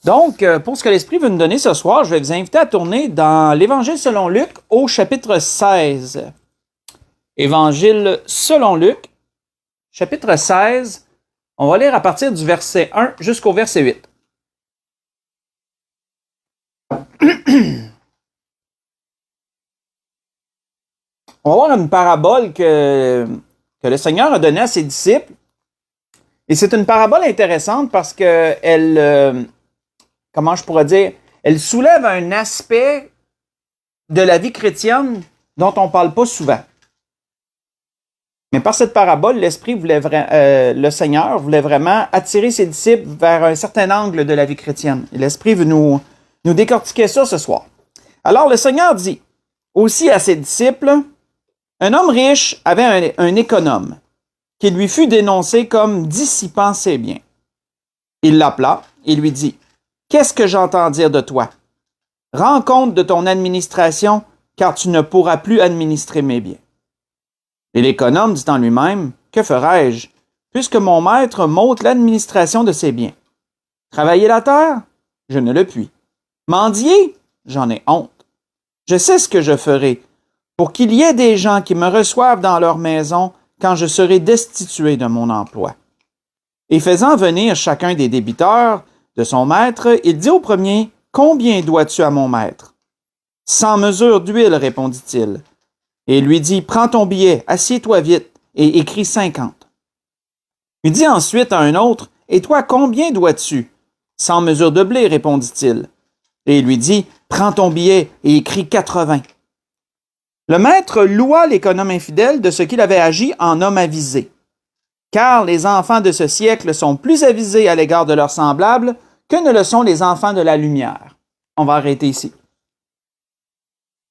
Donc, pour ce que l'Esprit veut nous donner ce soir, je vais vous inviter à tourner dans l'Évangile selon Luc au chapitre 16. Évangile selon Luc, chapitre 16. On va lire à partir du verset 1 jusqu'au verset 8. On va voir une parabole que le Seigneur a donnée à ses disciples. Et c'est une parabole intéressante parce qu'elle, comment je pourrais dire, elle soulève un aspect de la vie chrétienne dont on ne parle pas souvent. Mais par cette parabole, le Seigneur voulait vraiment attirer ses disciples vers un certain angle de la vie chrétienne. Et l'Esprit veut nous décortiquer ça ce soir. Alors le Seigneur dit aussi à ses disciples, un homme riche avait un économe qui lui fut dénoncé comme dissipant ses biens. Il l'appela et lui dit, « Qu'est-ce que j'entends dire de toi? Rends compte de ton administration, car tu ne pourras plus administrer mes biens. » Et l'économe dit en lui-même, « Que ferai-je, puisque mon maître m'ôte l'administration de ses biens? Travailler la terre? Je ne le puis. Mendier? J'en ai honte. Je sais ce que je ferai, pour qu'il y ait des gens qui me reçoivent dans leur maison quand je serai destitué de mon emploi. » Et faisant venir chacun des débiteurs de son maître, il dit au premier, « Combien dois-tu à mon maître? » « 100 mesures d'huile, répondit-il. Et il lui dit, « Prends ton billet, assieds-toi vite, et écris 50. » Il dit ensuite à un autre, « Et toi, combien dois-tu? » « 100 mesures de blé, répondit-il. Et il lui dit, « Prends ton billet, et écris 80. » Le maître loua l'économe infidèle de ce qu'il avait agi en homme avisé. Car les enfants de ce siècle sont plus avisés à l'égard de leurs semblables que ne le sont les enfants de la lumière. On va arrêter ici.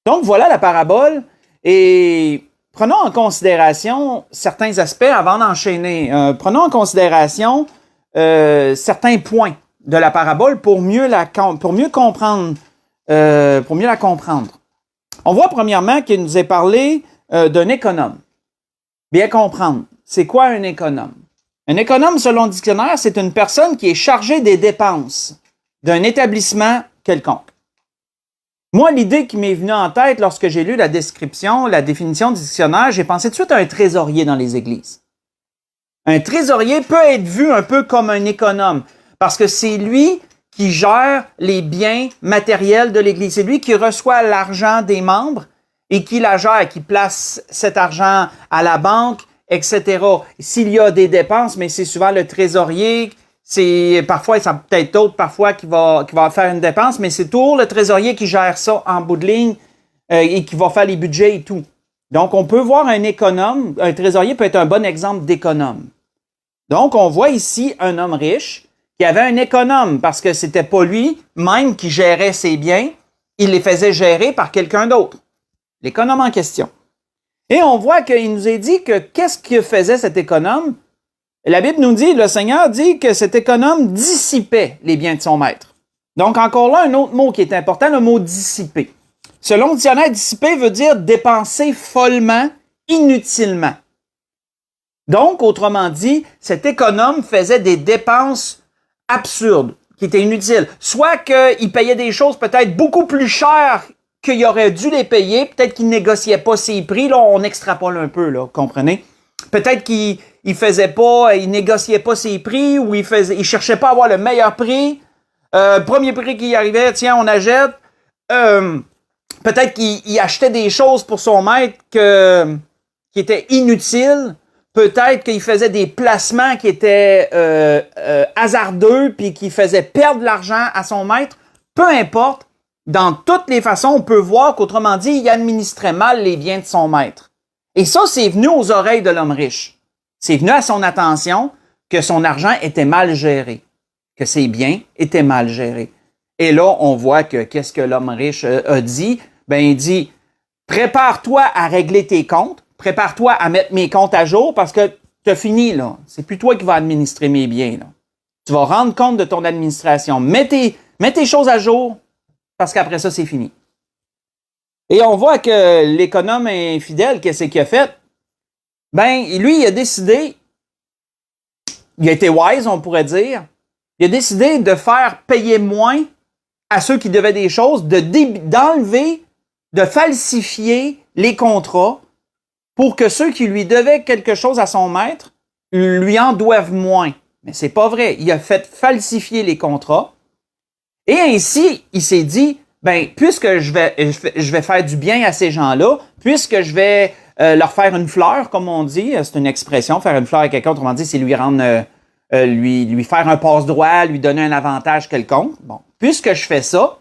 Donc voilà la parabole. Et prenons en considération certains aspects avant d'enchaîner. Prenons en considération certains points de la parabole pour mieux la comprendre. On voit premièrement qu'il nous est parlé d'un économe. Bien comprendre, c'est quoi un économe? Un économe, selon le dictionnaire, c'est une personne qui est chargée des dépenses d'un établissement quelconque. Moi, l'idée qui m'est venue en tête lorsque j'ai lu la définition du dictionnaire, j'ai pensé tout de suite à un trésorier dans les églises. Un trésorier peut être vu un peu comme un économe, parce que c'est lui qui gère les biens matériels de l'Église. C'est lui qui reçoit l'argent des membres et qui la gère, qui place cet argent à la banque, etc. S'il y a des dépenses, mais c'est souvent le trésorier, parfois, ça peut être d'autres parfois qui va faire une dépense, mais c'est toujours le trésorier qui gère ça en bout de ligne et qui va faire les budgets et tout. Donc, on peut voir un économe, un trésorier peut être un bon exemple d'économe. Donc, on voit ici un homme riche qui avait un économe parce que c'était pas lui-même qui gérait ses biens, il les faisait gérer par quelqu'un d'autre. L'économe en question. Et on voit qu'il nous est dit que qu'est-ce que faisait cet économe? La Bible nous dit, le Seigneur dit que cet économe dissipait les biens de son maître. Donc, encore là, un autre mot qui est important, le mot dissiper. Selon le dictionnaire, dissiper veut dire dépenser follement, inutilement. Donc, autrement dit, cet économe faisait des dépenses absurdes, qui étaient inutiles. Soit qu'il payait des choses peut-être beaucoup plus chères qu'il aurait dû les payer, peut-être qu'il négociait pas ses prix. Là, on extrapole un peu, là, comprenez? Peut-être qu'il négociait pas ses prix ou il cherchait pas à avoir le meilleur prix. Premier prix qui arrivait, tiens, on achète. Peut-être qu'il achetait des choses pour son maître qui étaient inutiles. Peut-être qu'il faisait des placements qui étaient hasardeux puis qui faisaient perdre l'argent à son maître. Peu importe, dans toutes les façons, on peut voir qu'autrement dit, il administrait mal les biens de son maître. Et ça, c'est venu aux oreilles de l'homme riche. C'est venu à son attention que son argent était mal géré, que ses biens étaient mal gérés. Et là, on voit que qu'est-ce que l'homme riche a dit? Ben, il dit, prépare-toi à régler tes comptes, prépare-toi à mettre mes comptes à jour parce que tu as fini, là. C'est plus toi qui vas administrer mes biens, là. Tu vas rendre compte de ton administration. Mets tes choses à jour parce qu'après ça, c'est fini. Et on voit que l'économe infidèle, qu'est-ce qu'il a fait? Ben, lui, il a décidé, il a été wise, on pourrait dire, Il a décidé de faire payer moins à ceux qui devaient des choses, d'enlever, de falsifier les contrats pour que ceux qui lui devaient quelque chose à son maître lui en doivent moins. Mais c'est pas vrai. Il a fait falsifier les contrats. Et ainsi, il s'est dit, ben, puisque je vais faire du bien à ces gens-là, puisque je vais leur faire une fleur, comme on dit, c'est une expression, faire une fleur à quelqu'un, autrement dit, c'est lui rendre, lui faire un passe-droit, lui donner un avantage quelconque. Bon, puisque je fais ça,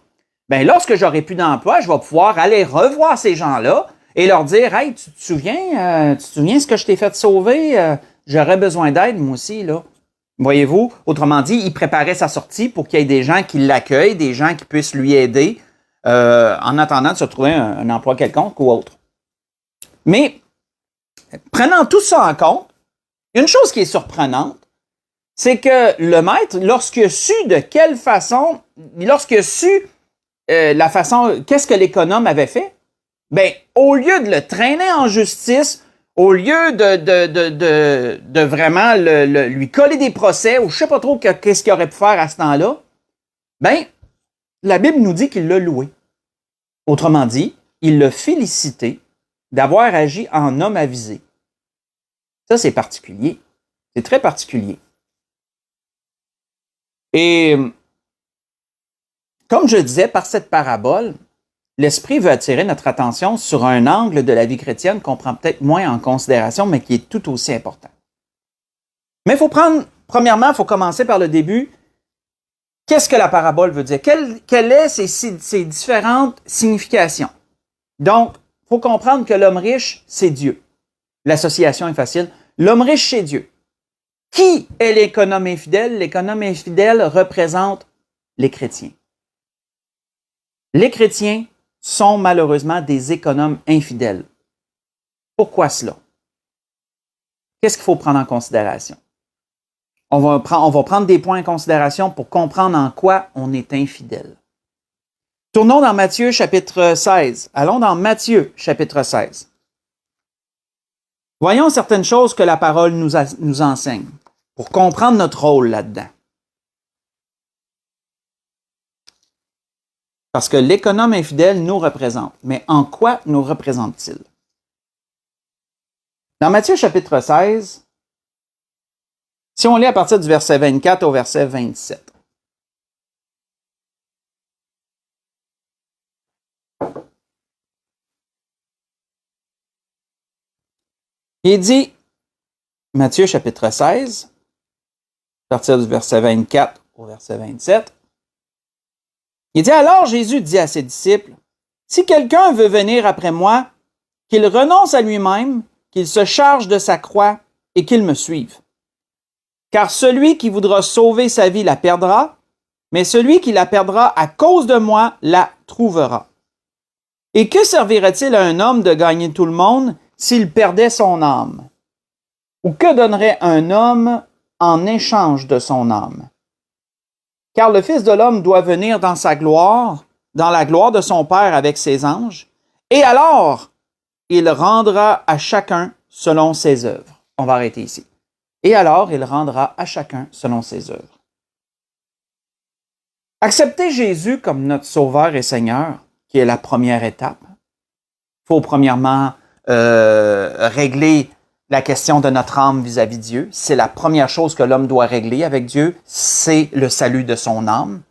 ben, lorsque j'aurai plus d'emploi, je vais pouvoir aller revoir ces gens-là et leur dire, hey, tu te souviens ce que je t'ai fait sauver? J'aurais besoin d'aide, moi aussi, là. Voyez-vous, autrement dit, il préparait sa sortie pour qu'il y ait des gens qui l'accueillent, des gens qui puissent lui aider en attendant de se trouver un emploi quelconque ou autre. Mais, prenant tout ça en compte, il y a une chose qui est surprenante, c'est que le maître, lorsqu'il a su de quelle façon, lorsqu'il a su la façon, qu'est-ce que l'économe avait fait, ben, au lieu de le traîner en justice, au lieu de vraiment lui coller des procès, ou je sais pas trop qu'est-ce qu'il aurait pu faire à ce temps-là, ben, la Bible nous dit qu'il l'a loué. Autrement dit, il l'a félicité d'avoir agi en homme avisé. Ça, c'est particulier. C'est très particulier. Et, comme je disais, par cette parabole, l'Esprit veut attirer notre attention sur un angle de la vie chrétienne qu'on prend peut-être moins en considération, mais qui est tout aussi important. Mais premièrement, il faut commencer par le début. Qu'est-ce que la parabole veut dire? Quelles sont ses différentes significations? Donc, il faut comprendre que l'homme riche, c'est Dieu. L'association est facile. L'homme riche, c'est Dieu. Qui est l'économe infidèle? L'économe infidèle représente les chrétiens. Les chrétiens sont malheureusement des économes infidèles. Pourquoi cela? Qu'est-ce qu'il faut prendre en considération? On va prendre des points en considération pour comprendre en quoi on est infidèle. Tournons dans Matthieu chapitre 16. Allons dans Matthieu chapitre 16. Voyons certaines choses que la parole nous enseigne pour comprendre notre rôle là-dedans. Parce que l'économe infidèle nous représente. Mais en quoi nous représente-t-il? Dans Matthieu chapitre 16, si on lit à partir du verset 24 au verset 27. Il dit, Matthieu chapitre 16, à partir du verset 24 au verset 27, il dit, alors Jésus dit à ses disciples, si quelqu'un veut venir après moi, qu'il renonce à lui-même, qu'il se charge de sa croix et qu'il me suive. Car celui qui voudra sauver sa vie la perdra, mais celui qui la perdra à cause de moi la trouvera. Et que servirait-il à un homme de gagner tout le monde s'il perdait son âme? Ou que donnerait un homme en échange de son âme? Car le Fils de l'homme doit venir dans sa gloire, dans la gloire de son Père avec ses anges, et alors il rendra à chacun selon ses œuvres. On va arrêter ici. Et alors il rendra à chacun selon ses œuvres. Accepter Jésus comme notre Sauveur et Seigneur, qui est la première étape. Il faut premièrement régler la question de notre âme vis-à-vis de Dieu. C'est la première chose que l'homme doit régler avec Dieu, c'est le salut de son âme.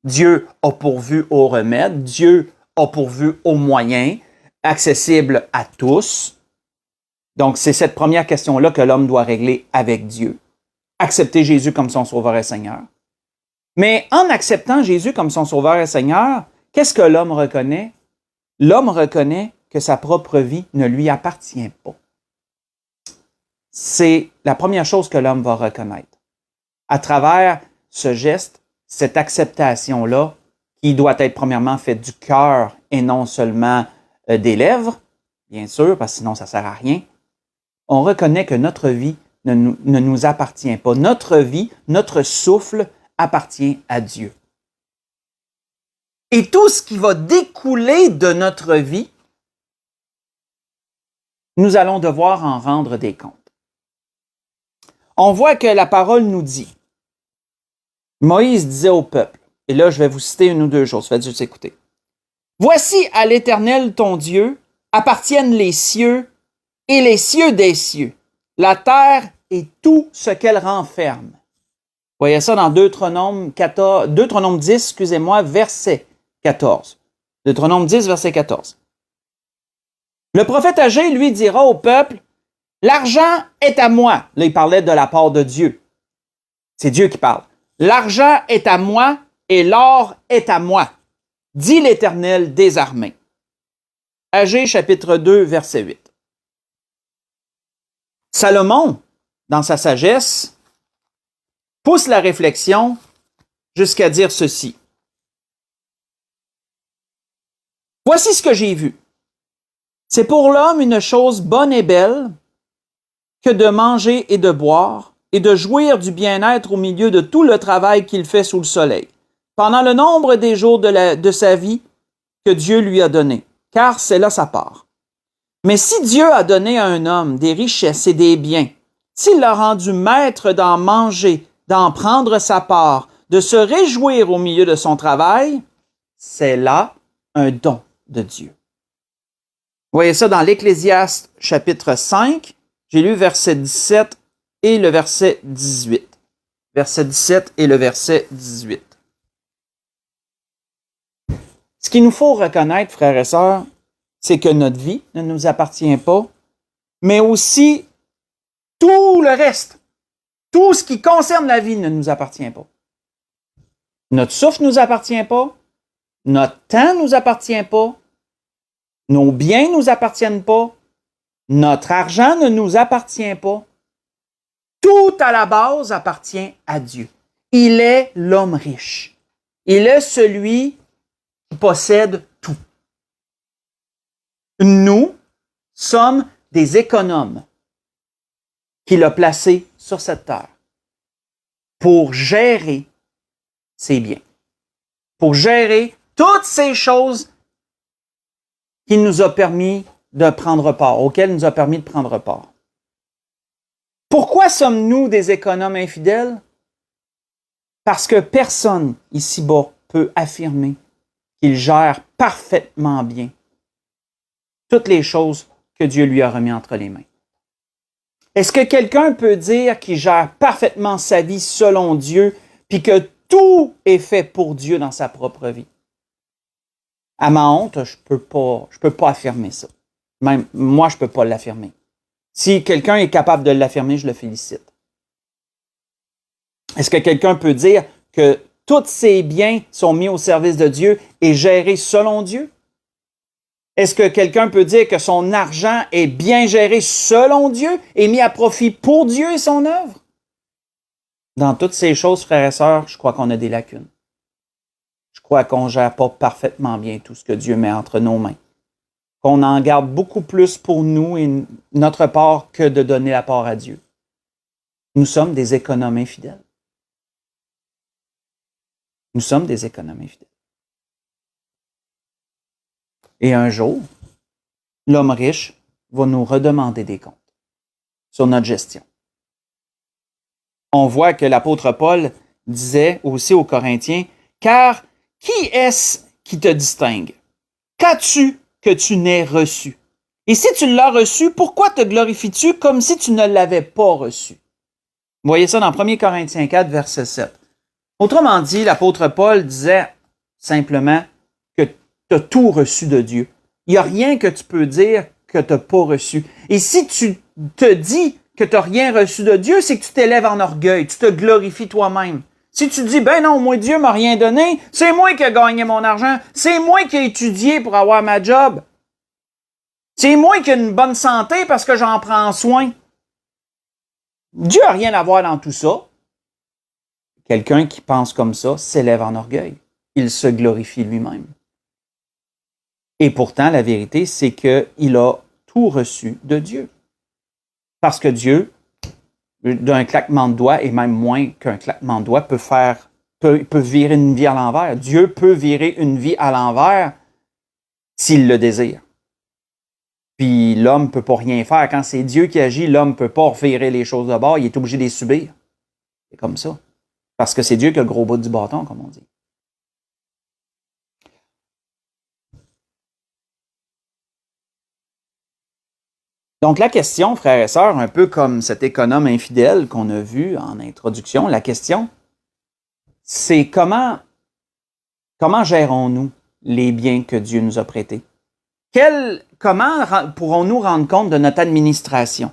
Dieu a pourvu au remède, Dieu a pourvu aux moyens, accessibles à tous. Donc, c'est cette première question-là que l'homme doit régler avec Dieu. Accepter Jésus comme son Sauveur et Seigneur. Mais en acceptant Jésus comme son Sauveur et Seigneur, qu'est-ce que l'homme reconnaît? L'homme reconnaît que sa propre vie ne lui appartient pas. C'est la première chose que l'homme va reconnaître. À travers ce geste, cette acceptation-là, qui doit être premièrement faite du cœur et non seulement des lèvres, bien sûr, parce que sinon ça ne sert à rien, on reconnaît que notre vie ne nous appartient pas. Notre vie, notre souffle appartient à Dieu. Et tout ce qui va découler de notre vie, nous allons devoir en rendre des comptes. On voit que la parole nous dit, Moïse disait au peuple, et là je vais vous citer une ou deux choses, faites juste écouter. Voici à l'Éternel ton Dieu appartiennent les cieux et les cieux des cieux, la terre et tout ce qu'elle renferme. Vous voyez ça dans Deutéronome 10, verset 14. Deutéronome 10, verset 14. Le prophète Agé, lui, dira au peuple, l'argent est à moi. Là, il parlait de la part de Dieu. C'est Dieu qui parle. L'argent est à moi et l'or est à moi, dit l'Éternel des armées. Agé, chapitre 2, verset 8. Salomon, dans sa sagesse, pousse la réflexion jusqu'à dire ceci. Voici ce que j'ai vu. C'est pour l'homme une chose bonne et belle que de manger et de boire et de jouir du bien-être au milieu de tout le travail qu'il fait sous le soleil, pendant le nombre des jours de sa vie que Dieu lui a donné, car c'est là sa part. Mais si Dieu a donné à un homme des richesses et des biens, s'il l'a rendu maître d'en manger, d'en prendre sa part, de se réjouir au milieu de son travail, c'est là un don de Dieu. Vous voyez ça dans l'Ecclésiaste chapitre 5, j'ai lu verset 17 et le verset 18. Verset 17 et le verset 18. Ce qu'il nous faut reconnaître, frères et sœurs, c'est que notre vie ne nous appartient pas, mais aussi tout le reste, tout ce qui concerne la vie ne nous appartient pas. Notre souffle ne nous appartient pas, notre temps ne nous appartient pas, nos biens ne nous appartiennent pas, notre argent ne nous appartient pas. Tout à la base appartient à Dieu. Il est l'homme riche. Il est celui qui possède tout. Nous sommes des économes qu'il a placés sur cette terre pour gérer ses biens, pour gérer toutes ces choses qu'il nous a permis de prendre part, auxquelles il nous a permis de prendre part. Pourquoi sommes-nous des économes infidèles? Parce que personne ici-bas peut affirmer qu'il gère parfaitement bien toutes les choses que Dieu lui a remis entre les mains. Est-ce que quelqu'un peut dire qu'il gère parfaitement sa vie selon Dieu, puis que tout est fait pour Dieu dans sa propre vie? À ma honte, je peux pas affirmer ça. Même moi, je peux pas l'affirmer. Si quelqu'un est capable de l'affirmer, je le félicite. Est-ce que quelqu'un peut dire que tous ses biens sont mis au service de Dieu et gérés selon Dieu? Est-ce que quelqu'un peut dire que son argent est bien géré selon Dieu et mis à profit pour Dieu et son œuvre? Dans toutes ces choses, frères et sœurs, je crois qu'on a des lacunes. Je crois qu'on ne gère pas parfaitement bien tout ce que Dieu met entre nos mains. Qu'on en garde beaucoup plus pour nous et notre part que de donner la part à Dieu. Nous sommes des économes infidèles. Nous sommes des économes infidèles. Et un jour, l'homme riche va nous redemander des comptes sur notre gestion. On voit que l'apôtre Paul disait aussi aux Corinthiens, « Car qui est-ce qui te distingue? Qu'as-tu que tu n'aies reçu? Et si tu l'as reçu, pourquoi te glorifies-tu comme si tu ne l'avais pas reçu? » Vous voyez ça dans 1 Corinthiens 4, verset 7. Autrement dit, l'apôtre Paul disait simplement que tu as tout reçu de Dieu. Il n'y a rien que tu peux dire que tu n'as pas reçu. Et si tu te dis que tu n'as rien reçu de Dieu, c'est que tu t'élèves en orgueil, tu te glorifies toi-même. Si tu dis, ben non, moi, Dieu m'a rien donné, c'est moi qui ai gagné mon argent, c'est moi qui ai étudié pour avoir ma job, c'est moi qui ai une bonne santé parce que j'en prends soin. Dieu n'a rien à voir dans tout ça. Quelqu'un qui pense comme ça s'élève en orgueil. Il se glorifie lui-même. Et pourtant, la vérité, c'est qu'il a tout reçu de Dieu. Parce que Dieu, d'un claquement de doigts, et même moins qu'un claquement de doigts, peut virer une vie à l'envers. Dieu peut virer une vie à l'envers s'il le désire. Puis l'homme ne peut pas rien faire. Quand c'est Dieu qui agit, l'homme ne peut pas virer les choses de bord. Il est obligé de les subir. C'est comme ça. Parce que c'est Dieu qui a le gros bout du bâton, comme on dit. Donc la question, frères et sœurs, un peu comme cet économe infidèle qu'on a vu en introduction, la question, c'est comment gérons-nous les biens que Dieu nous a prêtés? Comment pourrons-nous rendre compte de notre administration?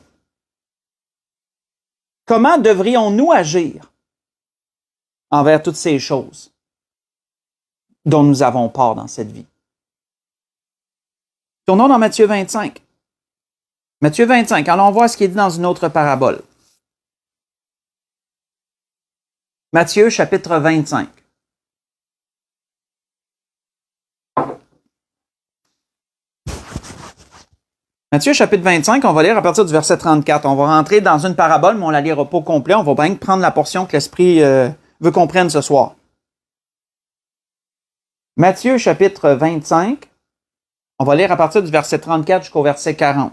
Comment devrions-nous agir envers toutes ces choses dont nous avons part dans cette vie? Tournons dans Matthieu 25. Matthieu 25, allons voir ce qui est dit dans une autre parabole. Matthieu chapitre 25. Matthieu chapitre 25, on va lire à partir du verset 34. On va rentrer dans une parabole, mais on ne la lira pas au complet. On va bien prendre la portion que l'Esprit veut qu'on prenne ce soir. Matthieu chapitre 25, on va lire à partir du verset 34 jusqu'au verset 40.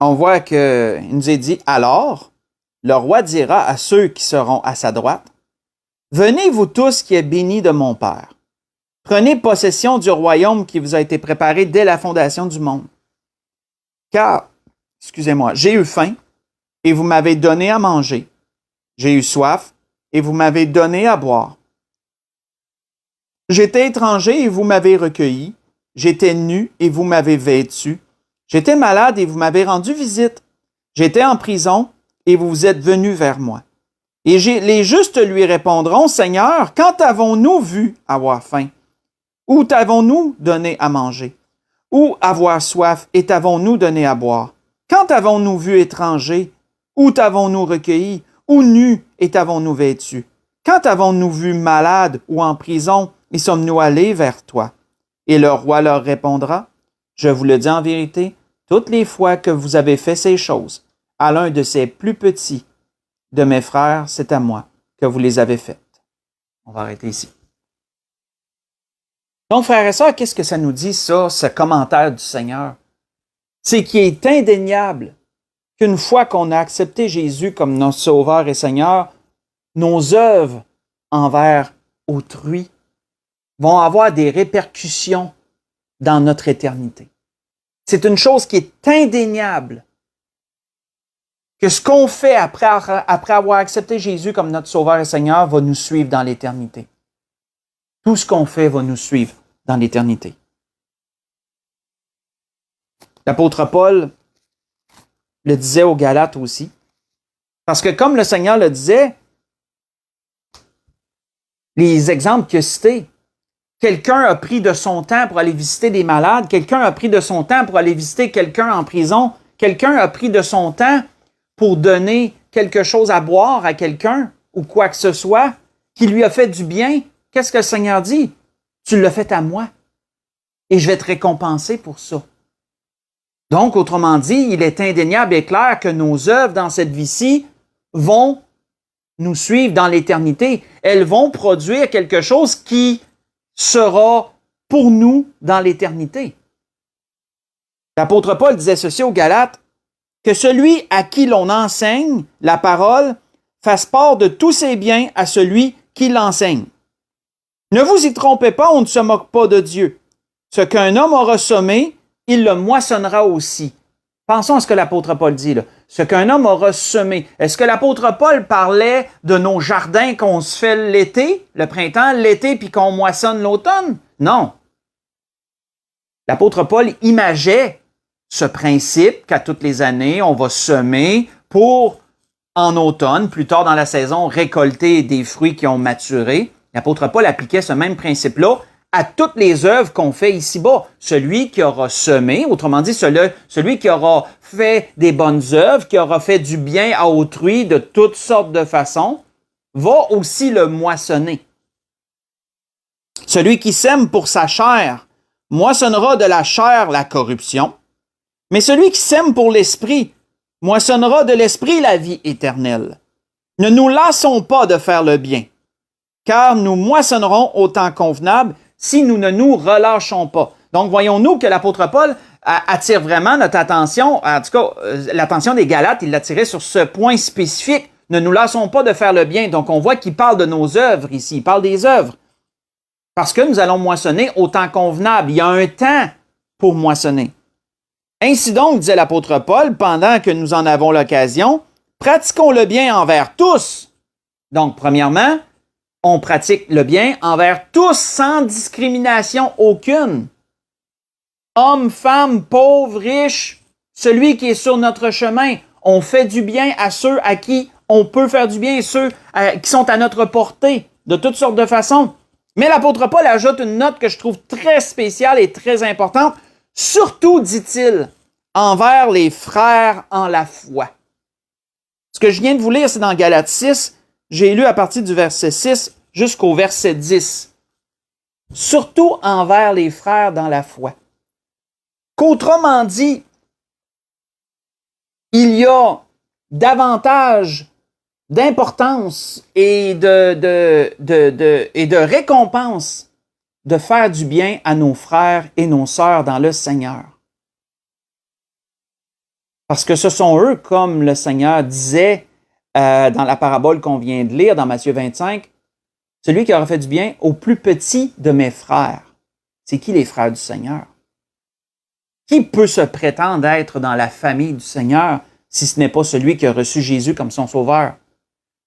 On voit qu'il nous est dit, « Alors, le roi dira à ceux qui seront à sa droite, « Venez, vous tous qui êtes bénis de mon Père. Prenez possession du royaume qui vous a été préparé dès la fondation du monde. Car, excusez-moi, j'ai eu faim, et vous m'avez donné à manger. J'ai eu soif, et vous m'avez donné à boire. J'étais étranger, et vous m'avez recueilli. J'étais nu, et vous m'avez vêtu. J'étais malade et vous m'avez rendu visite. J'étais en prison et vous êtes venus vers moi. Et les justes lui répondront, Seigneur, quand avons-nous vu avoir faim? Où t'avons-nous donné à manger? Ou avoir soif et t'avons-nous donné à boire? Quand avons-nous vu étranger? Où t'avons-nous recueilli? Ou nu et t'avons-nous vêtu? Quand avons-nous vu malade ou en prison et sommes-nous allés vers toi? Et le roi leur répondra, je vous le dis en vérité, toutes les fois que vous avez fait ces choses à l'un de ces plus petits de mes frères, c'est à moi que vous les avez faites. On va arrêter ici. Donc, frères et sœurs, qu'est-ce que ça nous dit, ça, ce commentaire du Seigneur? C'est qu'il est indéniable qu'une fois qu'on a accepté Jésus comme notre Sauveur et Seigneur, nos œuvres envers autrui vont avoir des répercussions dans notre éternité. C'est une chose qui est indéniable, que ce qu'on fait après avoir accepté Jésus comme notre Sauveur et Seigneur va nous suivre dans l'éternité. Tout ce qu'on fait va nous suivre dans l'éternité. L'apôtre Paul le disait aux Galates aussi, parce que comme le Seigneur le disait, les exemples qu'il a cités, quelqu'un a pris de son temps pour aller visiter des malades. Quelqu'un a pris de son temps pour aller visiter quelqu'un en prison. Quelqu'un a pris de son temps pour donner quelque chose à boire à quelqu'un ou quoi que ce soit qui lui a fait du bien. Qu'est-ce que le Seigneur dit? Tu l'as fait à moi et je vais te récompenser pour ça. Donc, autrement dit, il est indéniable et clair que nos œuvres dans cette vie-ci vont nous suivre dans l'éternité. Elles vont produire quelque chose qui sera pour nous dans l'éternité. L'apôtre Paul disait ceci aux Galates, que celui à qui l'on enseigne la parole fasse part de tous ses biens à celui qui l'enseigne. Ne vous y trompez pas, on ne se moque pas de Dieu. Ce qu'un homme aura semé, il le moissonnera aussi. Pensons à ce que l'apôtre Paul dit là. Ce qu'un homme aura semé. Est-ce que l'apôtre Paul parlait de nos jardins qu'on se fait l'été, le printemps, l'été, puis qu'on moissonne l'automne? Non. L'apôtre Paul imageait ce principe qu'à toutes les années, on va semer pour, en automne, plus tard dans la saison, récolter des fruits qui ont maturé. L'apôtre Paul appliquait ce même principe-là à toutes les œuvres qu'on fait ici-bas. Celui qui aura semé, autrement dit, celui qui aura fait des bonnes œuvres, qui aura fait du bien à autrui de toutes sortes de façons, va aussi le moissonner. Celui qui sème pour sa chair moissonnera de la chair la corruption, mais celui qui sème pour l'esprit moissonnera de l'esprit la vie éternelle. Ne nous lassons pas de faire le bien, car nous moissonnerons au temps convenable si nous ne nous relâchons pas. Donc, voyons-nous que l'apôtre Paul attire vraiment notre attention. En tout cas, l'attention des Galates, il l'attirait sur ce point spécifique. Ne nous lassons pas de faire le bien. Donc, on voit qu'il parle de nos œuvres ici. Il parle des œuvres. Parce que nous allons moissonner au temps convenable. Il y a un temps pour moissonner. Ainsi donc, disait l'apôtre Paul, pendant que nous en avons l'occasion, pratiquons le bien envers tous. Donc, premièrement, on pratique le bien envers tous sans discrimination aucune. Homme, femme, pauvre, riche, celui qui est sur notre chemin. On fait du bien à ceux à qui on peut faire du bien, ceux qui sont à notre portée, de toutes sortes de façons. Mais l'apôtre Paul ajoute une note que je trouve très spéciale et très importante. Surtout, dit-il, envers les frères en la foi. Ce que je viens de vous lire, c'est dans Galates 6. J'ai lu à partir du verset 6 jusqu'au verset 10. Surtout envers les frères dans la foi. Qu'autrement dit, il y a davantage d'importance et de récompense de faire du bien à nos frères et nos sœurs dans le Seigneur. Parce que ce sont eux, comme le Seigneur disait dans la parabole qu'on vient de lire dans Matthieu 25, celui qui aura fait du bien au plus petit de mes frères. C'est qui les frères du Seigneur? Qui peut se prétendre être dans la famille du Seigneur si ce n'est pas celui qui a reçu Jésus comme son sauveur?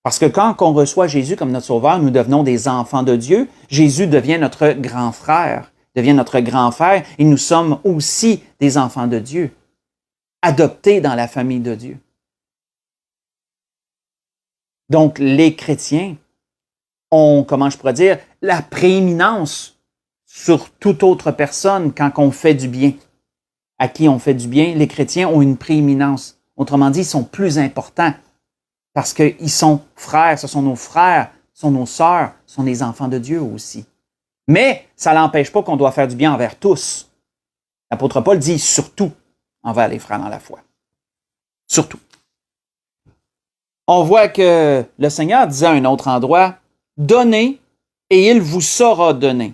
Parce que quand on reçoit Jésus comme notre sauveur, nous devenons des enfants de Dieu. Jésus devient notre grand frère, devient notre grand frère, et nous sommes aussi des enfants de Dieu, adoptés dans la famille de Dieu. Donc, les chrétiens ont, comment je pourrais dire, la prééminence sur toute autre personne quand on fait du bien. À qui on fait du bien, les chrétiens ont une prééminence. Autrement dit, ils sont plus importants parce qu'ils sont frères, ce sont nos frères, ce sont nos sœurs, ce sont les enfants de Dieu aussi. Mais ça n'empêche pas qu'on doit faire du bien envers tous. L'apôtre Paul dit surtout envers les frères dans la foi. Surtout. On voit que le Seigneur disait à un autre endroit, « Donnez et il vous sera donné.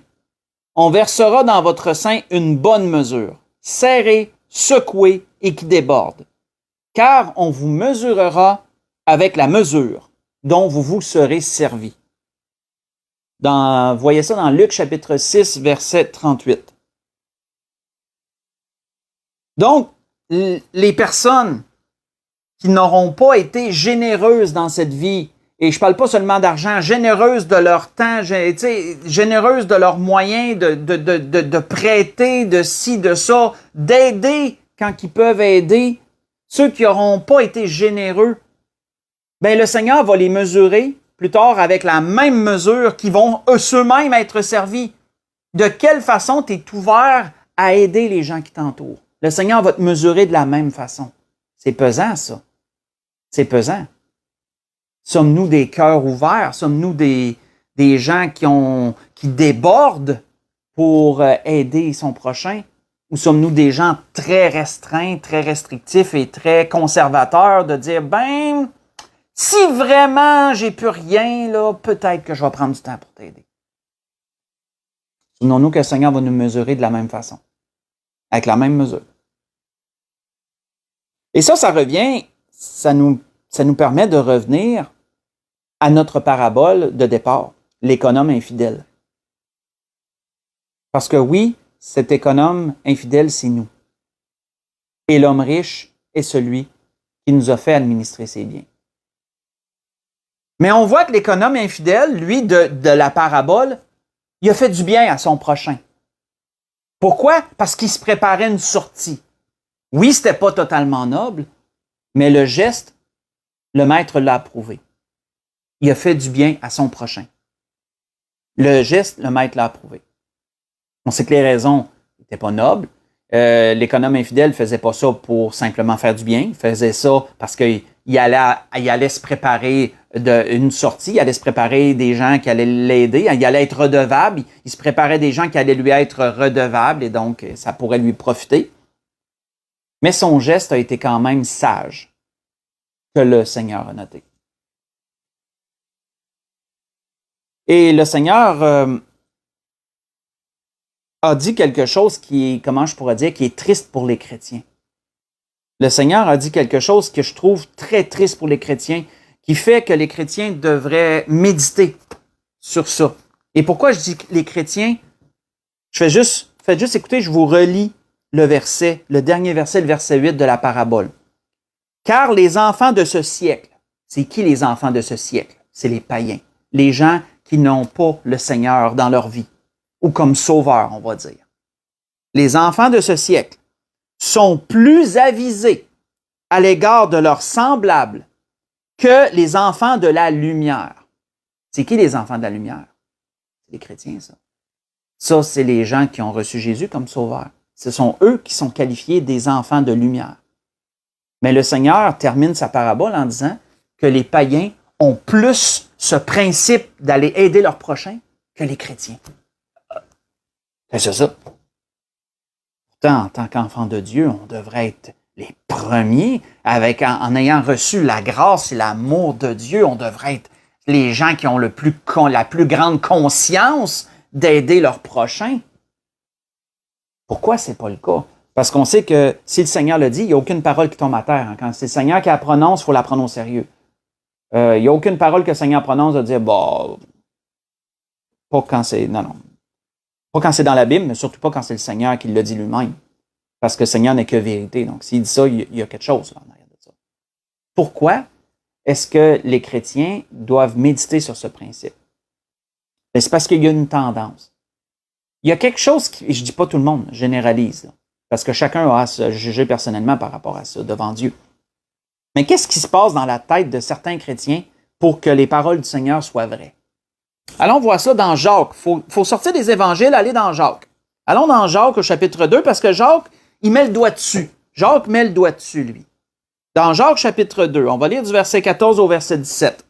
On versera dans votre sein une bonne mesure, serrée, secouée et qui déborde. Car on vous mesurera avec la mesure dont vous vous serez servi. » Vous voyez ça dans Luc chapitre 6, verset 38. Donc, les personnes qui n'auront pas été généreuses dans cette vie, et je ne parle pas seulement d'argent, généreuses de leur temps, généreuses de leurs moyens, de prêter, de ci, de ça, d'aider quand ils peuvent aider, ceux qui n'auront pas été généreux, ben le Seigneur va les mesurer plus tard avec la même mesure qu'ils vont eux-mêmes être servis. De quelle façon tu es ouvert à aider les gens qui t'entourent? Le Seigneur va te mesurer de la même façon. C'est pesant, ça. C'est pesant. Sommes-nous des cœurs ouverts? Sommes-nous des gens qui débordent pour aider son prochain? Ou sommes-nous des gens très restreints, très restrictifs et très conservateurs de dire, ben, si vraiment j'ai plus rien, là, peut-être que je vais prendre du temps pour t'aider. Souvenons-nous que le Seigneur va nous mesurer de la même façon, avec la même mesure. Et ça revient, ça nous permet de revenir à notre parabole de départ, l'économe infidèle. Parce que oui, cet économe infidèle, c'est nous. Et l'homme riche est celui qui nous a fait administrer ses biens. Mais on voit que l'économe infidèle, lui, de la parabole, il a fait du bien à son prochain. Pourquoi? Parce qu'il se préparait une sortie. Oui, c'était pas totalement noble, mais le geste, le maître l'a approuvé. Il a fait du bien à son prochain. Le geste, le maître l'a approuvé. On sait que les raisons n'étaient pas nobles. L'économe infidèle ne faisait pas ça pour simplement faire du bien. Il faisait ça parce qu'il allait se préparer une sortie, il allait se préparer des gens qui allaient l'aider, il allait être redevable, il se préparait des gens qui allaient lui être redevables et donc ça pourrait lui profiter. Mais son geste a été quand même sage, que le Seigneur a noté. Et le Seigneur a dit quelque chose qui est, comment je pourrais dire, qui est triste pour les chrétiens. Le Seigneur a dit quelque chose que je trouve très triste pour les chrétiens, qui fait que les chrétiens devraient méditer sur ça. Et pourquoi je dis les chrétiens? Faites juste écouter, je vous relis le verset, le dernier verset, le verset 8 de la parabole. Car les enfants de ce siècle, c'est qui les enfants de ce siècle? C'est les païens, les gens qui n'ont pas le Seigneur dans leur vie, ou comme sauveur, on va dire. Les enfants de ce siècle sont plus avisés à l'égard de leurs semblables que les enfants de la lumière. C'est qui les enfants de la lumière? C'est les chrétiens, ça. Ça, c'est les gens qui ont reçu Jésus comme sauveur. Ce sont eux qui sont qualifiés des enfants de lumière. Mais le Seigneur termine sa parabole en disant que les païens ont plus ce principe d'aller aider leur prochain que les chrétiens. C'est ça. Pourtant, en tant qu'enfant de Dieu, on devrait être les premiers en ayant reçu la grâce et l'amour de Dieu. On devrait être les gens qui ont la plus grande conscience d'aider leur prochain. Pourquoi c'est pas le cas? Parce qu'on sait que si le Seigneur le dit, il n'y a aucune parole qui tombe à terre. Quand c'est le Seigneur qui la prononce, il faut la prendre au sérieux. Il n'y a aucune parole que le Seigneur prononce de dire, bah, pas quand c'est, non. Pas quand c'est dans la Bible, mais surtout pas quand c'est le Seigneur qui le dit lui-même. Parce que le Seigneur n'est que vérité. Donc, s'il dit ça, il y a quelque chose là, en arrière de ça. Pourquoi est-ce que les chrétiens doivent méditer sur ce principe? Ben, c'est parce qu'il y a une tendance. Il y a quelque chose qui, je ne dis pas tout le monde, je généralise, là, parce que chacun a à se juger personnellement par rapport à ça, devant Dieu. Mais qu'est-ce qui se passe dans la tête de certains chrétiens pour que les paroles du Seigneur soient vraies? Allons voir ça dans Jacques. Il faut sortir des évangiles, aller dans Jacques. Allons dans Jacques au chapitre 2, parce que Jacques, il met le doigt dessus. Jacques met le doigt dessus, lui. Dans Jacques chapitre 2, on va lire du verset 14 au verset 17.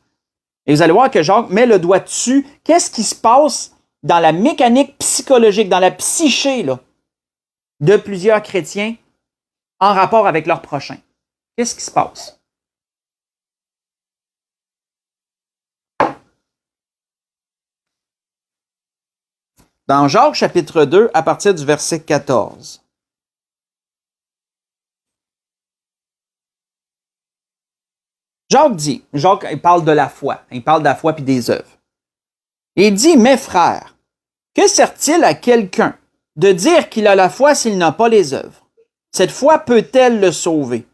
Et vous allez voir que Jacques met le doigt dessus. Qu'est-ce qui se passe dans la mécanique psychologique, dans la psyché là, de plusieurs chrétiens en rapport avec leur prochain? Qu'est-ce qui se passe? Dans Jacques chapitre 2, à partir du verset 14. Jacques, il parle de la foi. Il parle de la foi puis des œuvres. Et il dit, mes frères, que sert-il à quelqu'un de dire qu'il a la foi s'il n'a pas les œuvres? Cette foi peut-elle le sauver?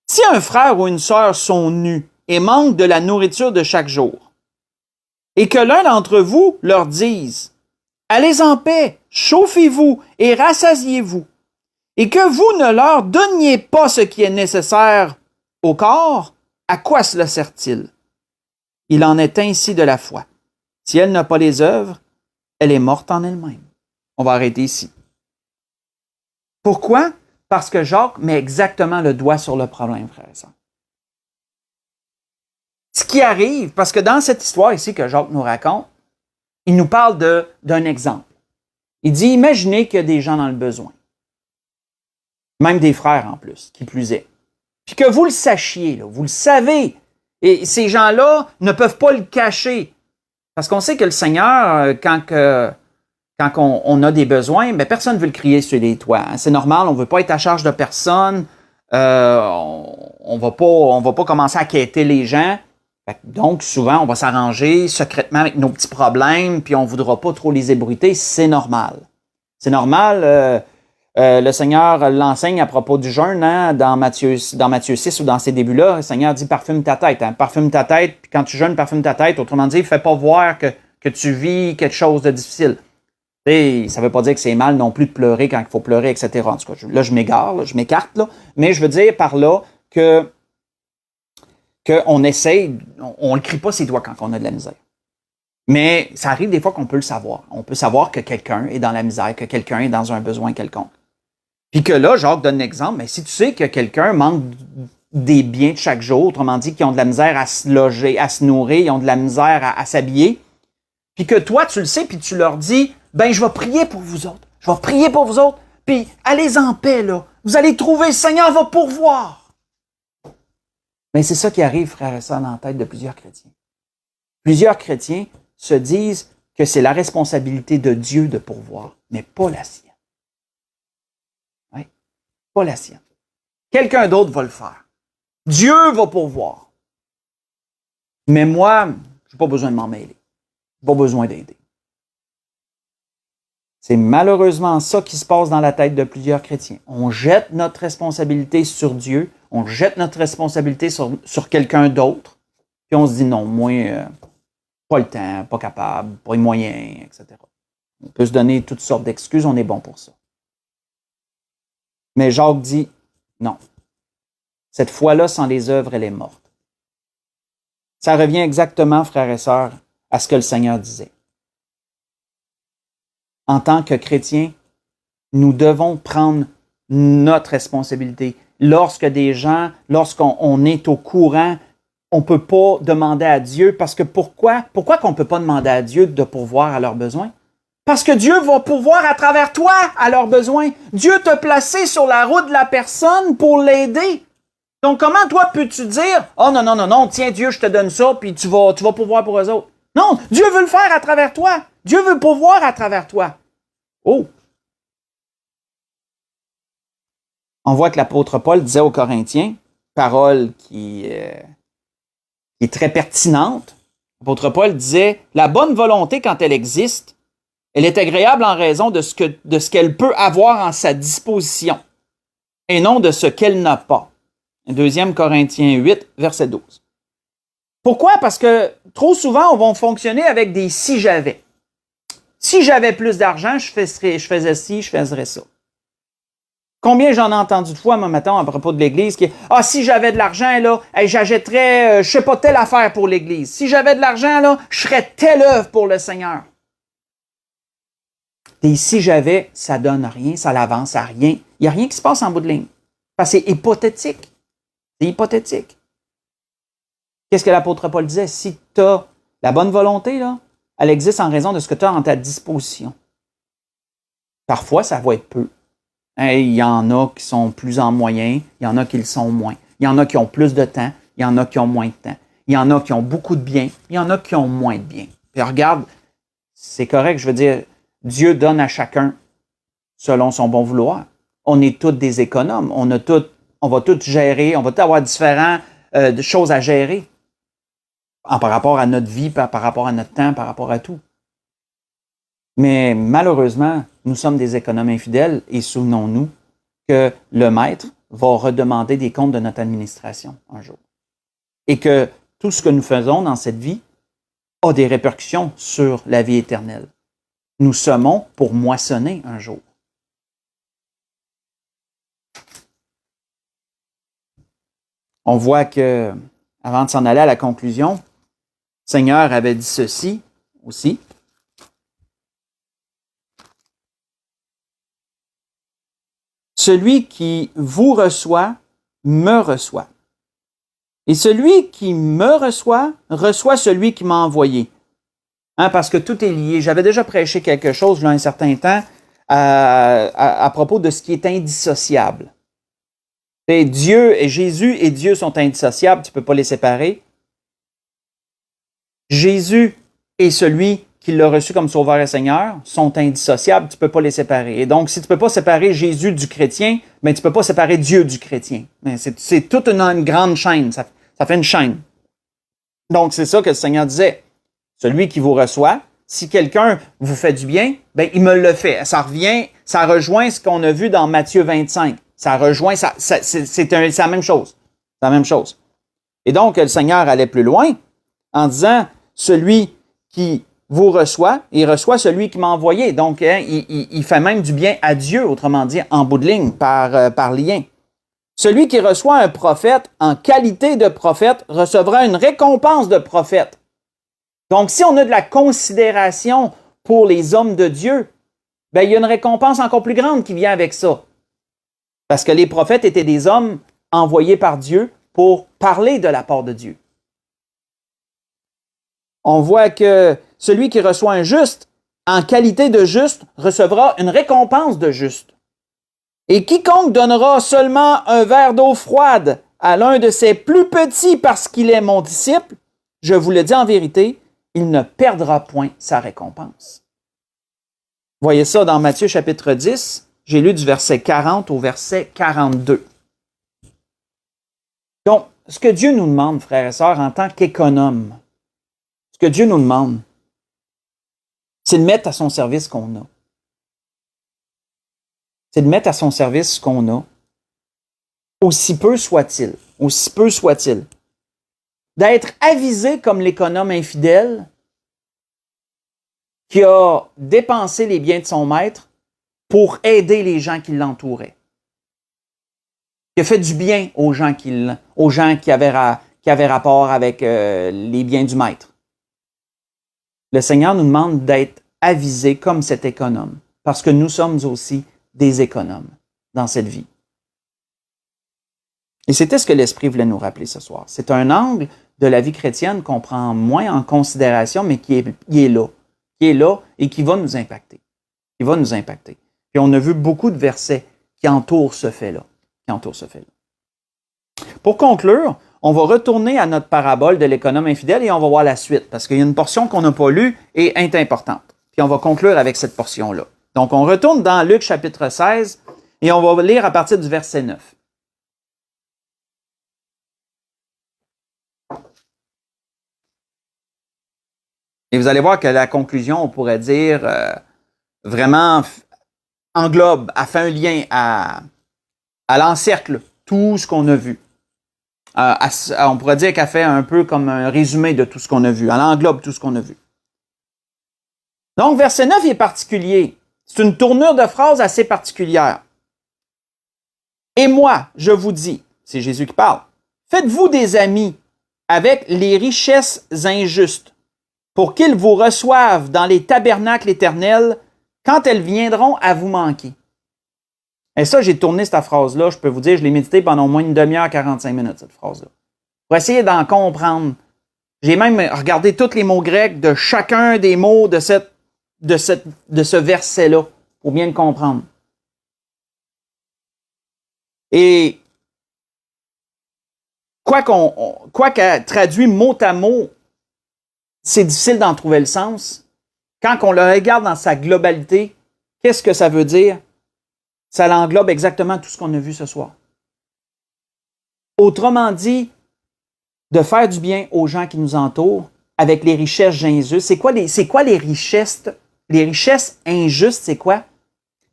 Si un frère ou une sœur sont nus et manquent de la nourriture de chaque jour, et que l'un d'entre vous leur dise, allez en paix, chauffez-vous et rassasiez-vous, et que vous ne leur donniez pas ce qui est nécessaire au corps, à quoi cela sert-il? Il en est ainsi de la foi. Si elle n'a pas les œuvres, elle est morte en elle-même. On va arrêter ici. Pourquoi? Parce que Jacques met exactement le doigt sur le problème, frère et sœur. Ce qui arrive, parce que dans cette histoire ici que Jacques nous raconte, il nous parle d'un exemple. Il dit, imaginez qu'il y a des gens dans le besoin. Même des frères en plus, qui plus est. Puis que vous le sachiez, là, vous le savez. Et ces gens-là ne peuvent pas le cacher. Parce qu'on sait que le Seigneur, quand on a des besoins, ben personne ne veut le crier sur les toits. Hein. C'est normal, on ne veut pas être à charge de personne. On va pas commencer à quêter les gens. Donc, souvent, on va s'arranger secrètement avec nos petits problèmes, puis on ne voudra pas trop les ébruiter. C'est normal. C'est normal. Le Seigneur l'enseigne à propos du jeûne, hein, dans Matthieu 6 ou dans ces débuts-là. Le Seigneur dit parfume ta tête. Hein, parfume ta tête, puis quand tu jeûnes, parfume ta tête. Autrement dit, fais pas voir que tu vis quelque chose de difficile. Et ça ne veut pas dire que c'est mal non plus de pleurer quand il faut pleurer, etc. En tout cas, là, je m'égare, là, je m'écarte, là. Mais je veux dire par là qu'on essaye, on ne crie pas ses doigts quand on a de la misère. Mais ça arrive des fois qu'on peut le savoir. On peut savoir que quelqu'un est dans la misère, que quelqu'un est dans un besoin quelconque. Puis que là, Jacques donne l'exemple, mais si tu sais que quelqu'un manque des biens de chaque jour, autrement dit, qu'ils ont de la misère à se loger, à se nourrir, ils ont de la misère à s'habiller, puis que toi, tu le sais, puis tu leur dis, ben, je vais prier pour vous autres. Je vais prier pour vous autres, puis allez en paix, là. Vous allez trouver, le Seigneur va pourvoir. Mais c'est ça qui arrive, frères et sœurs, dans la tête de plusieurs chrétiens. Plusieurs chrétiens se disent que c'est la responsabilité de Dieu de pourvoir, mais pas la sienne. Oui, pas la sienne. Quelqu'un d'autre va le faire. Dieu va pourvoir. Mais moi, je n'ai pas besoin de m'en mêler. Je n'ai pas besoin d'aider. C'est malheureusement ça qui se passe dans la tête de plusieurs chrétiens. On jette notre responsabilité sur Dieu, on jette notre responsabilité sur quelqu'un d'autre, puis on se dit non, moi, pas le temps, pas capable, pas les moyens, etc. On peut se donner toutes sortes d'excuses, on est bon pour ça. Mais Jacques dit non. Cette foi-là, sans les œuvres, elle est morte. Ça revient exactement, frères et sœurs, à ce que le Seigneur disait. En tant que chrétiens, nous devons prendre notre responsabilité. Lorsqu'on est au courant, on ne peut pas demander à Dieu, parce que pourquoi qu'on ne peut pas demander à Dieu de pourvoir à leurs besoins? Parce que Dieu va pourvoir à travers toi à leurs besoins. Dieu t'a placé sur la route de la personne pour l'aider. Donc, comment toi peux-tu dire, « Oh non, tiens Dieu, je te donne ça, puis tu vas pourvoir pour eux autres. » Non, Dieu veut le faire à travers toi. Dieu veut pourvoir à travers toi. Oh! On voit que l'apôtre Paul disait aux Corinthiens, parole qui est très pertinente. L'apôtre Paul disait, « La bonne volonté, quand elle existe, elle est agréable en raison de ce qu'elle peut avoir en sa disposition, et non de ce qu'elle n'a pas. » 2 Corinthiens 8, verset 12. Pourquoi? Parce que trop souvent, on va fonctionner avec des « si j'avais ». Si j'avais plus d'argent, je faisais ci, je ferais ça. Combien j'en ai entendu de fois, moi, mettons, à propos de l'Église, qui « Ah, si j'avais de l'argent, là, j'achèterais, je sais pas, telle affaire pour l'Église. Si j'avais de l'argent, là, je ferais telle œuvre pour le Seigneur. » Et si j'avais, ça donne rien, ça l'avance à rien. Il n'y a rien qui se passe en bout de ligne. Parce que c'est hypothétique. C'est hypothétique. Qu'est-ce que l'apôtre Paul disait? Si tu as la bonne volonté, là, elle existe en raison de ce que tu as en ta disposition. Parfois, ça va être peu. Il y en a qui sont plus en moyen, il y en a qui le sont moins. Il y en a qui ont plus de temps, il y en a qui ont moins de temps. Il y en a qui ont beaucoup de biens, il y en a qui ont moins de biens. Puis regarde, c'est correct, je veux dire, Dieu donne à chacun selon son bon vouloir. On est tous des économes, on va tous gérer, on va tous avoir différentes choses à gérer par rapport à notre vie, par rapport à notre temps, par rapport à tout. Mais malheureusement, nous sommes des économes infidèles et souvenons-nous que le maître va redemander des comptes de notre administration un jour. Et que tout ce que nous faisons dans cette vie a des répercussions sur la vie éternelle. Nous semons pour moissonner un jour. On voit que, avant de s'en aller à la conclusion, le Seigneur avait dit ceci aussi. Celui qui vous reçoit, me reçoit. Et celui qui me reçoit, reçoit celui qui m'a envoyé. Parce que tout est lié. J'avais déjà prêché quelque chose, là, un certain temps, à propos de ce qui est indissociable. Dieu et Jésus et Dieu sont indissociables, tu ne peux pas les séparer. Jésus et celui qui l'a reçu comme sauveur et Seigneur sont indissociables, tu ne peux pas les séparer. Et donc, si tu ne peux pas séparer Jésus du chrétien, ben, tu ne peux pas séparer Dieu du chrétien. C'est toute une grande chaîne, ça fait une chaîne. Donc, c'est ça que le Seigneur disait. Celui qui vous reçoit, si quelqu'un vous fait du bien, ben, il me le fait. Ça rejoint ce qu'on a vu dans Matthieu 25. Ça rejoint, c'est la même chose. C'est la même chose. Et donc, le Seigneur allait plus loin en disant, celui qui vous reçoit, il reçoit celui qui m'a envoyé. Donc, il fait même du bien à Dieu, autrement dit, en bout de ligne, par lien. Celui qui reçoit un prophète en qualité de prophète recevra une récompense de prophète. Donc, si on a de la considération pour les hommes de Dieu, ben, il y a une récompense encore plus grande qui vient avec ça. Parce que les prophètes étaient des hommes envoyés par Dieu pour parler de la part de Dieu. On voit que celui qui reçoit un juste, en qualité de juste, recevra une récompense de juste. Et quiconque donnera seulement un verre d'eau froide à l'un de ses plus petits parce qu'il est mon disciple, je vous le dis en vérité, il ne perdra point sa récompense. Voyez ça dans Matthieu chapitre 10, j'ai lu du verset 40 au verset 42. Donc, ce que Dieu nous demande, frères et sœurs, en tant qu'économe, ce que Dieu nous demande, c'est de mettre à son service ce qu'on a. C'est de mettre à son service ce qu'on a, aussi peu soit-il, aussi peu soit-il. D'être avisé comme l'économe infidèle qui a dépensé les biens de son maître pour aider les gens qui l'entouraient. Qui a fait du bien aux gens qui avaient rapport avec les biens du maître. Le Seigneur nous demande d'être avisés comme cet économe, parce que nous sommes aussi des économes dans cette vie. Et c'était ce que l'Esprit voulait nous rappeler ce soir. C'est un angle de la vie chrétienne qu'on prend moins en considération, mais qui est là et qui va nous impacter. Qui va nous impacter. Puis on a vu beaucoup de versets qui entourent ce fait-là. Pour conclure, on va retourner à notre parabole de l'économe infidèle et on va voir la suite, parce qu'il y a une portion qu'on n'a pas lue et est importante. Puis on va conclure avec cette portion-là. Donc on retourne dans Luc chapitre 16 et on va lire à partir du verset 9. Et vous allez voir que la conclusion, on pourrait dire, vraiment englobe, a fait un lien à l'encercle tout ce qu'on a vu. On pourrait dire qu'elle fait un peu comme un résumé de tout ce qu'on a vu. Elle englobe tout ce qu'on a vu. Donc, verset 9 est particulier. C'est une tournure de phrase assez particulière. Et moi, je vous dis, c'est Jésus qui parle, faites-vous des amis avec les richesses injustes, pour qu'ils vous reçoivent dans les tabernacles éternels quand elles viendront à vous manquer. Et ça, j'ai tourné cette phrase-là, je peux vous dire, je l'ai médité pendant au moins une demi-heure, 45 minutes, cette phrase-là. Pour essayer d'en comprendre. J'ai même regardé tous les mots grecs de chacun des mots de ce verset-là, pour bien le comprendre. Et quoi qu'elle traduit mot à mot, c'est difficile d'en trouver le sens. Quand on le regarde dans sa globalité, qu'est-ce que ça veut dire? Ça englobe exactement tout ce qu'on a vu ce soir. Autrement dit, de faire du bien aux gens qui nous entourent avec les richesses injustes. C'est quoi les richesses? Les richesses injustes, c'est quoi?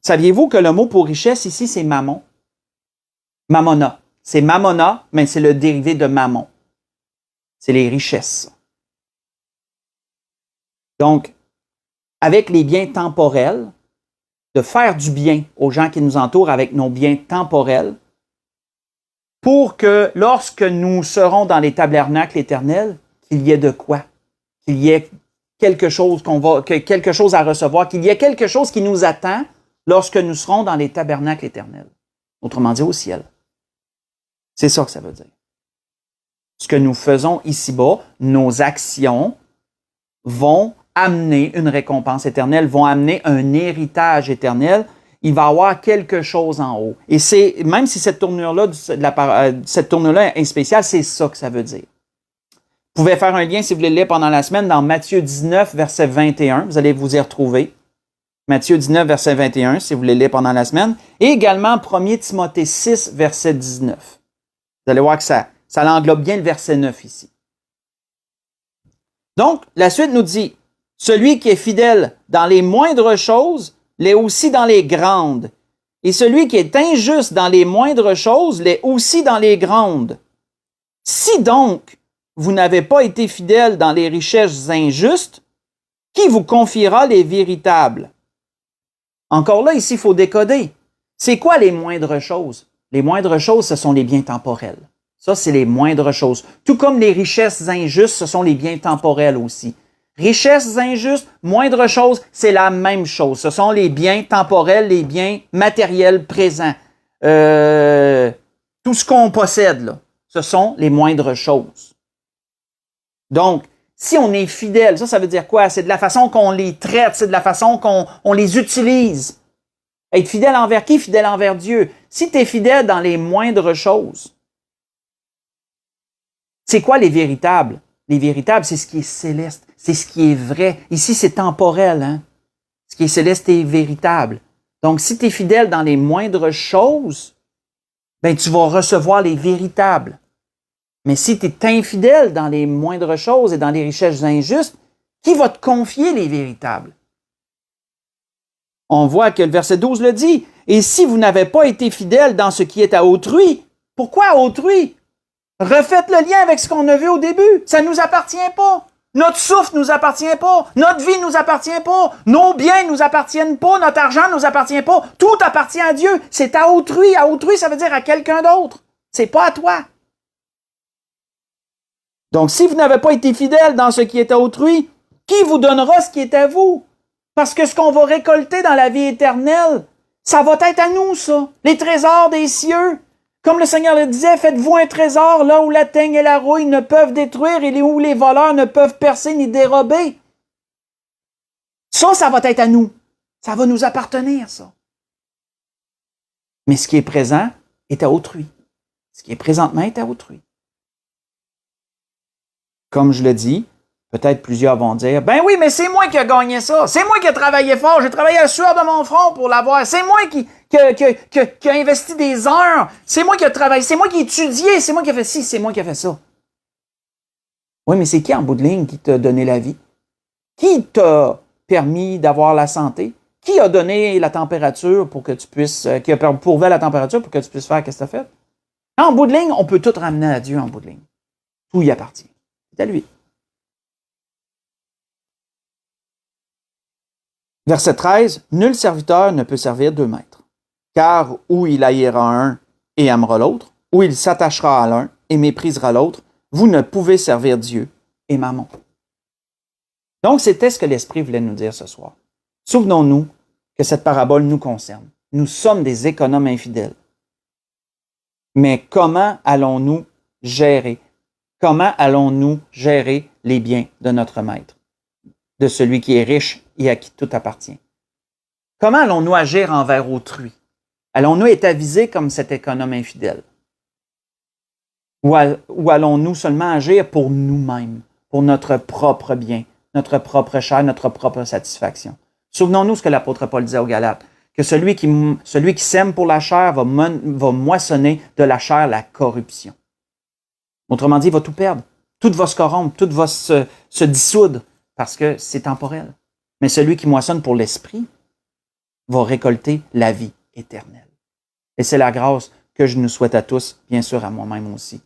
Saviez-vous que le mot pour richesse ici, c'est mammon? Mammona. C'est mammona, mais c'est le dérivé de mammon. C'est les richesses. Donc, avec les biens temporels, de faire du bien aux gens qui nous entourent avec nos biens temporels, pour que lorsque nous serons dans les tabernacles éternels, qu'il y ait de quoi? Qu'il y ait quelque chose quelque chose à recevoir, qu'il y ait quelque chose qui nous attend lorsque nous serons dans les tabernacles éternels. Autrement dit, au ciel. C'est ça que ça veut dire. Ce que nous faisons ici-bas, nos actions vont amener une récompense éternelle, vont amener un héritage éternel. Il va y avoir quelque chose en haut. Et c'est, même si cette tournure-là est spéciale, c'est ça que ça veut dire. Vous pouvez faire un lien, si vous voulez le lire pendant la semaine, dans Matthieu 19, verset 21. Vous allez vous y retrouver. Matthieu 19, verset 21, si vous voulez le lire pendant la semaine. Et également 1 Timothée 6, verset 19. Vous allez voir que ça englobe bien le verset 9 ici. Donc, la suite nous dit, « Celui qui est fidèle dans les moindres choses l'est aussi dans les grandes. Et celui qui est injuste dans les moindres choses l'est aussi dans les grandes. Si donc vous n'avez pas été fidèle dans les richesses injustes, qui vous confiera les véritables? » Encore là, ici, il faut décoder. C'est quoi les moindres choses? Les moindres choses, ce sont les biens temporels. Ça, c'est les moindres choses. Tout comme les richesses injustes, ce sont les biens temporels aussi. Richesses injustes, moindres choses, c'est la même chose. Ce sont les biens temporels, les biens matériels présents. Tout ce qu'on possède, là, ce sont les moindres choses. Donc, si on est fidèle, ça veut dire quoi? C'est de la façon qu'on les traite, c'est de la façon qu'on les utilise. Être fidèle envers qui? Fidèle envers Dieu. Si tu es fidèle dans les moindres choses, c'est quoi les véritables? Les véritables, c'est ce qui est céleste. c'est ce qui est vrai. Ici, c'est temporel, hein? Ce qui est céleste est véritable. Donc, si tu es fidèle dans les moindres choses, ben, tu vas recevoir les véritables. Mais si tu es infidèle dans les moindres choses et dans les richesses injustes, qui va te confier les véritables? On voit que le verset 12 le dit. Et si vous n'avez pas été fidèle dans ce qui est à autrui, pourquoi à autrui? Refaites le lien avec ce qu'on a vu au début. Ça ne nous appartient pas. Notre souffle ne nous appartient pas. Notre vie ne nous appartient pas. Nos biens ne nous appartiennent pas. Notre argent ne nous appartient pas. Tout appartient à Dieu. C'est à autrui. À autrui, ça veut dire à quelqu'un d'autre. C'est pas à toi. Donc, si vous n'avez pas été fidèle dans ce qui est à autrui, qui vous donnera ce qui est à vous? Parce que ce qu'on va récolter dans la vie éternelle, ça va être à nous, ça. Les trésors des cieux. Comme le Seigneur le disait, faites-vous un trésor là où la teigne et la rouille ne peuvent détruire et où les voleurs ne peuvent percer ni dérober. Ça va être à nous. Ça va nous appartenir, ça. Mais ce qui est présent est à autrui. Ce qui est présentement est à autrui. Comme je le dis, peut-être plusieurs vont dire, ben oui, mais c'est moi qui ai gagné ça. C'est moi qui ai travaillé fort. J'ai travaillé à la sueur de mon front pour l'avoir. C'est moi qui a investi des heures. C'est moi qui ai travaillé. C'est moi qui ai étudié. C'est moi qui ai fait ci. C'est moi qui ai fait ça. Oui, mais c'est qui en bout de ligne qui t'a donné la vie? Qui t'a permis d'avoir la santé? Qui a donné la température pour que tu puisses, qui a pourvu la température pour que tu puisses faire ce que tu as fait? En bout de ligne, on peut tout ramener à Dieu en bout de ligne. Tout y appartient. C'est à lui. Verset 13, « Nul serviteur ne peut servir deux maîtres, car ou il haïra un et aimera l'autre, ou il s'attachera à l'un et méprisera l'autre. Vous ne pouvez servir Dieu et Mammon. » Donc, c'était ce que l'Esprit voulait nous dire ce soir. Souvenons-nous que cette parabole nous concerne. Nous sommes des économes infidèles. Mais comment allons-nous gérer? Comment allons-nous gérer les biens de notre maître, de celui qui est riche et à qui tout appartient? Comment allons-nous agir envers autrui? Allons-nous être avisés comme cet économe infidèle? Ou allons-nous seulement agir pour nous-mêmes, pour notre propre bien, notre propre chair, notre propre satisfaction? Souvenons-nous ce que l'apôtre Paul disait aux Galates, que celui qui sème pour la chair va moissonner de la chair la corruption. Autrement dit, il va tout perdre. Tout va se corrompre, tout va se dissoudre parce que c'est temporel. Mais celui qui moissonne pour l'esprit va récolter la vie éternelle. Et c'est la grâce que je nous souhaite à tous, bien sûr à moi-même aussi.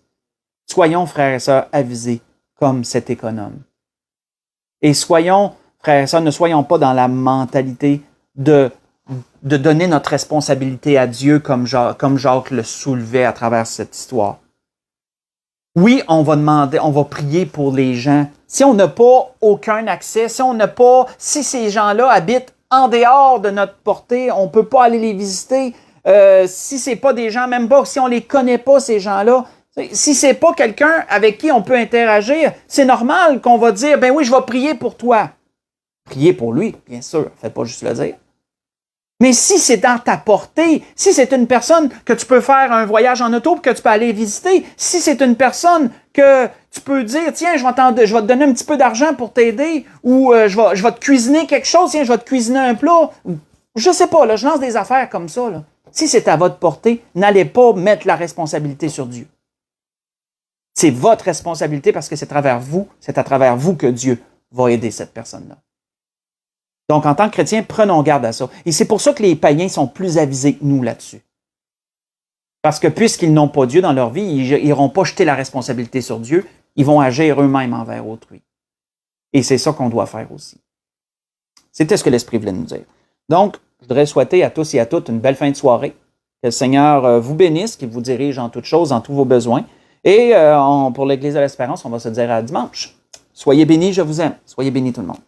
Soyons, frères et sœurs, avisés comme cet économe. Et soyons, frères et sœurs, ne soyons pas dans la mentalité de donner notre responsabilité à Dieu comme Jacques le soulevait à travers cette histoire. Oui, on va prier pour les gens. Si on n'a pas aucun accès, si ces gens-là habitent en dehors de notre portée, on ne peut pas aller les visiter. Si c'est pas des gens, même pas, si on les connaît pas, ces gens-là, si c'est pas quelqu'un avec qui on peut interagir, c'est normal qu'on va dire, ben oui, je vais prier pour toi. Prier pour lui, bien sûr, faites pas juste le dire. Mais si c'est dans ta portée, si c'est une personne que tu peux faire un voyage en auto, que tu peux aller visiter, si c'est une personne que tu peux dire, tiens, je vais te donner un petit peu d'argent pour t'aider, ou je vais te cuisiner quelque chose, tiens, je vais te cuisiner un plat, je sais pas, là, je lance des affaires comme ça, là. Si c'est à votre portée, n'allez pas mettre la responsabilité sur Dieu. C'est votre responsabilité parce que c'est à travers vous que Dieu va aider cette personne-là. Donc, en tant que chrétiens, prenons garde à ça. Et c'est pour ça que les païens sont plus avisés que nous là-dessus. Parce que puisqu'ils n'ont pas Dieu dans leur vie, ils n'iront pas jeter la responsabilité sur Dieu, ils vont agir eux-mêmes envers autrui. Et c'est ça qu'on doit faire aussi. C'était ce que l'Esprit voulait nous dire. Donc, je voudrais souhaiter à tous et à toutes une belle fin de soirée. Que le Seigneur vous bénisse, qu'il vous dirige en toutes choses, en tous vos besoins. Et pour l'Église de l'Espérance, on va se dire à dimanche. Soyez bénis, je vous aime. Soyez bénis tout le monde.